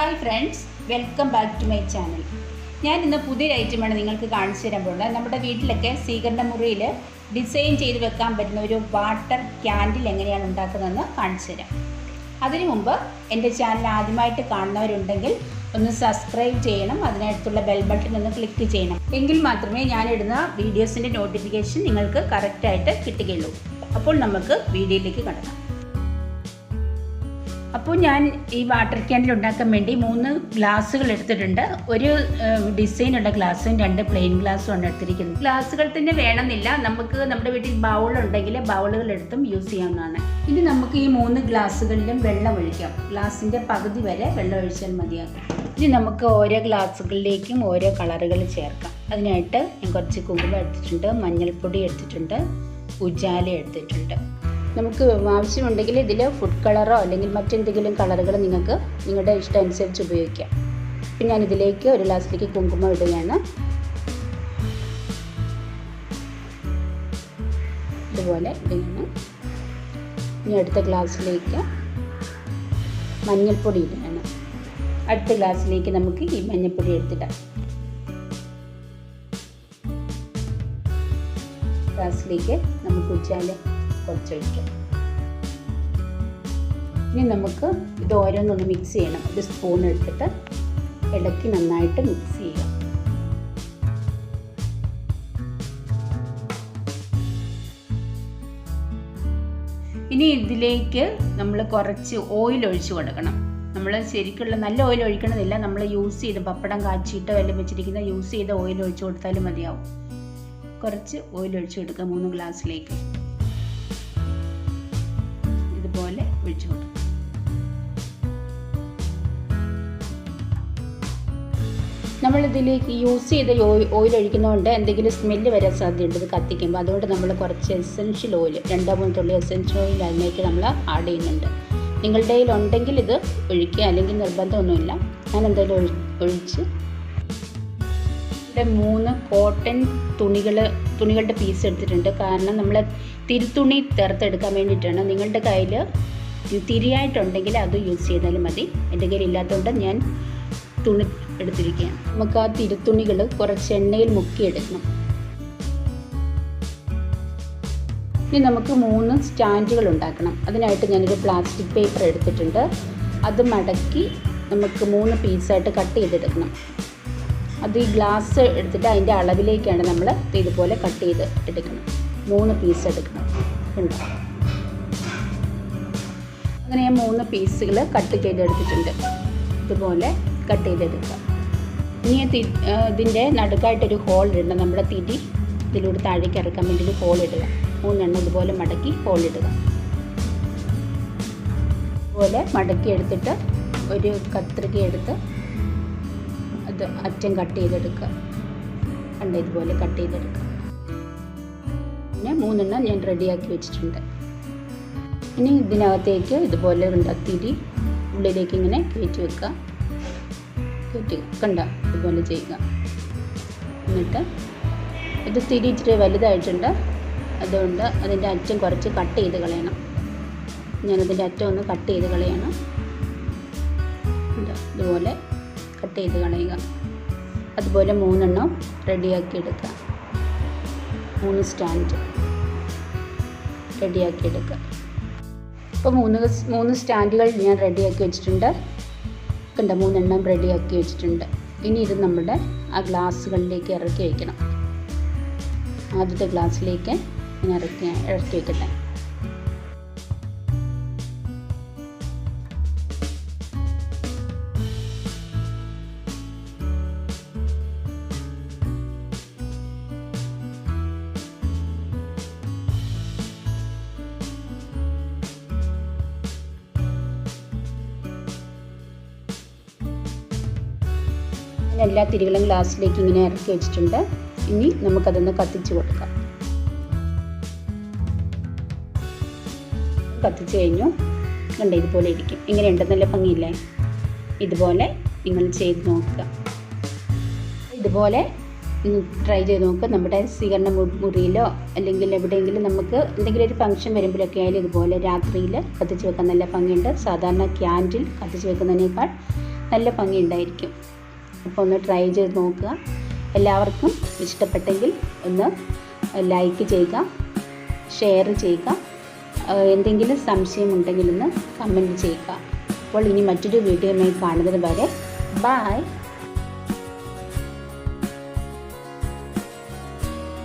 Hi friends, welcome back to my channel. ഞാൻ ഇന്ന് പുതിയൊരു ഐറ്റമാണ് നിങ്ങൾക്ക് കാണിച്ചു തരാൻ പോകുന്നത്. നമ്മുടെ വീട്ടിലൊക്കെ സ്വീകരണ മുറിയിൽ ഡിസൈൻ ചെയ്ത് വെക്കാൻ പറ്റുന്ന ഒരു വാട്ടർ ക്യാൻഡിൽ എങ്ങനെയാണ് ഉണ്ടാക്കുന്നതെന്ന് കാണിച്ചു തരാം. അതിനു മുമ്പ് എൻ്റെ ചാനൽ ആദ്യമായിട്ട് കാണുന്നവരുണ്ടെങ്കിൽ ഒന്ന് സബ്സ്ക്രൈബ് ചെയ്യണം, അതിനടുത്തുള്ള ബെൽ ബട്ടൺ ഒന്ന് ക്ലിക്ക് ചെയ്യണം. എങ്കിൽ മാത്രമേ ഞാനിടുന്ന വീഡിയോസിൻ്റെ നോട്ടിഫിക്കേഷൻ നിങ്ങൾക്ക് കറക്റ്റായിട്ട് കിട്ടുകയുള്ളൂ. അപ്പോൾ നമുക്ക് വീഡിയോയിലേക്ക് കടക്കാം. അപ്പോൾ ഞാൻ ഈ വാട്ടർ ക്യാൻഡിൽ ഉണ്ടാക്കാൻ വേണ്ടി 3 ഗ്ലാസ്സുകൾ എടുത്തിട്ടുണ്ട്. ഒരു ഡിസൈനുള്ള ഗ്ലാസ്സും 2 പ്ലെയിൻ ഗ്ലാസ്സും ആണ് എടുത്തിരിക്കുന്നത്. ഗ്ലാസ്സുകൾ തന്നെ വേണമെന്നില്ല, നമുക്ക് നമ്മുടെ വീട്ടിൽ ബൗളുണ്ടെങ്കിൽ ബൗളുകൾ എടുത്തും യൂസ് ചെയ്യാവുന്നതാണ്. ഇനി നമുക്ക് ഈ 3 ഗ്ലാസ്സുകളിലും വെള്ളം ഒഴിക്കാം. ഗ്ലാസിൻ്റെ പകുതി വരെ വെള്ളം ഒഴിച്ചാൽ മതിയാകും. ഇനി നമുക്ക് ഓരോ ഗ്ലാസ്സുകളിലേക്കും ഓരോ കളറുകൾ ചേർക്കാം. അതിനായിട്ട് ഞാൻ കുറച്ച് കുങ്കുമം എടുത്തിട്ടുണ്ട്, മഞ്ഞൾപ്പൊടി എടുത്തിട്ടുണ്ട്, ഉജാല എടുത്തിട്ടുണ്ട്. നമുക്ക് ആവശ്യമുണ്ടെങ്കിൽ ഇതിൽ ഫുഡ് കളറോ അല്ലെങ്കിൽ മറ്റെന്തെങ്കിലും കളറുകൾ നിങ്ങൾക്ക് നിങ്ങളുടെ ഇഷ്ടം അനുസരിച്ച് ഉപയോഗിക്കാം. പിന്നെ ഞാനിതിലേക്ക് ഒരു ഗ്ലാസ്സിലേക്ക് കുങ്കുമം ഇടുകയാണ്. ഇതുപോലെ ഇടുകയാണ്. ഇനി അടുത്ത ഗ്ലാസ്സിലേക്ക് മഞ്ഞൾപ്പൊടി ഇടുകയാണ്. അടുത്ത ഗ്ലാസ്സിലേക്ക് നമുക്ക് ഈ മഞ്ഞൾപ്പൊടി എടുത്തിടാം. ഗ്ലാസ്സിലേക്ക് നമുക്ക് ഉജാല കുറച്ചൊഴിക്കാം. ഇനി നമുക്ക് ഇത് ഓരോന്നൊന്ന് മിക്സ് ചെയ്യണം. ഒരു സ്പൂൺ എടുത്തിട്ട് ഇടയ്ക്ക് നന്നായിട്ട് മിക്സ് ചെയ്യുക. ഇനി ഇതിലേക്ക് നമ്മൾ കുറച്ച് ഓയിൽ ഒഴിച്ച് കൊടുക്കണം. നമ്മൾ ശരിക്കുള്ള നല്ല ഓയിൽ ഒഴിക്കണമെന്നില്ല, നമ്മൾ യൂസ് ചെയ്ത് പപ്പടം കാച്ചിട്ടോ എല്ലാം വെച്ചിരിക്കുന്ന യൂസ് ചെയ്ത ഓയിൽ ഒഴിച്ച് കൊടുത്താലും മതിയാവും. കുറച്ച് ഓയിൽ ഒഴിച്ച് കൊടുക്കുക 3 ഗ്ലാസ്സിലേക്ക്. ഇതുപോലെ ഒഴിച്ചു കൊടുക്കും. നമ്മളിതിലേക്ക് യൂസ് ചെയ്ത ഓയിൽ ഒഴിക്കുന്നതുകൊണ്ട് എന്തെങ്കിലും സ്മെല്ല് വരാൻ സാധ്യതയുണ്ട് ഇത് കത്തിക്കുമ്പോൾ. അതുകൊണ്ട് നമ്മൾ കുറച്ച് എസെൻഷ്യൽ ഓയിൽ, 2-3 തുള്ളി എസെൻഷ്യൽ ഓയിൽ അതിലേക്ക് നമ്മൾ ആഡ് ചെയ്യുന്നുണ്ട്. നിങ്ങളുടെ കയ്യിൽ ഉണ്ടെങ്കിൽ ഇത് ഒഴിക്കുക, അല്ലെങ്കിൽ നിർബന്ധമൊന്നുമില്ല. ഞാൻ എന്തായാലും ഒഴിച്ച് ഇവിടെ 3 കോട്ടൺ തുണികളുടെ പീസ് എടുത്തിട്ടുണ്ട്. കാരണം നമ്മൾ തിരുത്തുണി ചേർത്തെടുക്കാൻ വേണ്ടിയിട്ടാണ്. നിങ്ങളുടെ കയ്യിൽ തിരിയായിട്ടുണ്ടെങ്കിൽ അത് യൂസ് ചെയ്താലും മതി. എൻ്റെ കയ്യിൽ ഇല്ലാത്തതുകൊണ്ട് ഞാൻ തുണി എടുത്തിരിക്കുകയാണ്. നമുക്ക് ആ തിരുത്തുണികൾ കുറച്ച് എണ്ണയിൽ മുക്കിയെടുക്കണം. ഇനി നമുക്ക് 3 സ്റ്റാൻഡുകൾ ഉണ്ടാക്കണം. അതിനായിട്ട് ഞാനൊരു പ്ലാസ്റ്റിക് പേപ്പർ എടുത്തിട്ടുണ്ട്. അത് മടക്കി നമുക്ക് 3 പീസായിട്ട് കട്ട് ചെയ്തെടുക്കണം. അത് ഈ ഗ്ലാസ് എടുത്തിട്ട് അതിൻ്റെ അളവിലേക്കാണ് നമ്മൾ ഇതുപോലെ കട്ട് ചെയ്ത് എടുക്കണം. 3 പീസ് എടുക്കണം. ഉണ്ട്. അങ്ങനെ ഞാൻ 3 പീസുകൾ കട്ട് ചെയ്തെടുത്തിട്ടുണ്ട്. ഇതുപോലെ കട്ട് ചെയ്തെടുക്കുക. ഇനി ഇതിൻ്റെ നടുക്കായിട്ടൊരു ഹോൾ ഇടണം. നമ്മുടെ തിരി ഇതിലൂടെ താഴേക്ക് ഇറക്കാൻ വേണ്ടി ഒരു ഹോൾ ഇടുക. 3 എണ്ണം ഇതുപോലെ മടക്കി ഹോൾ ഇടുക. ഇതുപോലെ മടക്കി എടുത്തിട്ട് ഒരു കത്രിക എടുത്ത് അത് അറ്റം കട്ട് ചെയ്തെടുക്കുക. കണ്ട ഇതുപോലെ കട്ട് ചെയ്തെടുക്കുക. പിന്നെ 3 എണ്ണം ഞാൻ റെഡിയാക്കി വെച്ചിട്ടുണ്ട്. ഇനി ഇതിനകത്തേക്ക് ഇതുപോലെ തിരി ഉള്ളിലേക്ക് ഇങ്ങനെ കയറ്റി വെക്കുക. കണ്ട ഇതുപോലെ ചെയ്യുക. എന്നിട്ട് ഇത് തിരി ഇച്ചിരി വലുതായിട്ടുണ്ട്, അതുകൊണ്ട് അതിൻ്റെ അറ്റം കുറച്ച് കട്ട് ചെയ്ത് കളയണം. ഞാനതിൻ്റെ അറ്റം ഒന്ന് കട്ട് ചെയ്ത് കളയണം. ഇതുപോലെ കട്ട് ചെയ്ത് കളയുക. അതുപോലെ 3 എണ്ണം റെഡിയാക്കി എടുക്കുക. 3 സ്റ്റാൻഡ് റെഡിയാക്കി എടുക്കുക. ഇപ്പോൾ 3 സ്റ്റാൻഡുകൾ ഞാൻ റെഡിയാക്കി വെച്ചിട്ടുണ്ട്. കണ്ട 3 എണ്ണം റെഡിയാക്കി വെച്ചിട്ടുണ്ട്. ഇനി ഇത് നമ്മുടെ ആ ഗ്ലാസ്സുകളിലേക്ക് ഇറക്കി വയ്ക്കണം. ആദ്യത്തെ ഗ്ലാസ്സിലേക്ക് ഞാൻ ഇറക്കി വയ്ക്കട്ടെ. എല്ലാ തിരികളും ഗ്ലാസ്സിലേക്ക് ഇങ്ങനെ ഇറക്കി വെച്ചിട്ടുണ്ട്. ഇനി നമുക്കതൊന്ന് കത്തിച്ച് കൊടുക്കാം. കത്തിച്ച് കഴിഞ്ഞു. കണ്ട ഇതുപോലെ ഇരിക്കും. ഇങ്ങനെ ഉണ്ടെന്നല്ല ഭംഗിയില്ലേ? ഇതുപോലെ നിങ്ങൾ ചെയ്ത് നോക്കുക. ഇതുപോലെ ട്രൈ ചെയ്ത് നോക്കുക. നമ്മുടെ സ്വീകരണ മുറിയിലോ അല്ലെങ്കിൽ എവിടെയെങ്കിലും നമുക്ക് എന്തെങ്കിലും ഒരു ഫംഗ്ഷൻ വരുമ്പോഴൊക്കെ ആയാലും ഇതുപോലെ രാത്രിയിൽ കത്തിച്ച് വെക്കാൻ നല്ല ഭംഗിയുണ്ട്. സാധാരണ ക്യാൻഡിൽ കത്തിച്ച് വെക്കുന്നതിനേക്കാൾ നല്ല ഭംഗിയുണ്ടായിരിക്കും. അപ്പോൾ ഒന്ന് ട്രൈ ചെയ്ത് നോക്കുക. എല്ലാവർക്കും ഇഷ്ടപ്പെട്ടെങ്കിൽ ഒന്ന് ലൈക്ക് ചെയ്യുക, ഷെയർ ചെയ്യുക. എന്തെങ്കിലും സംശയമുണ്ടെങ്കിൽ ഒന്ന് കമൻറ്റ് ചെയ്യുക. അപ്പോൾ ഇനി മറ്റൊരു വീഡിയോയുമായി കാണുന്നത് വരെ ബൈ.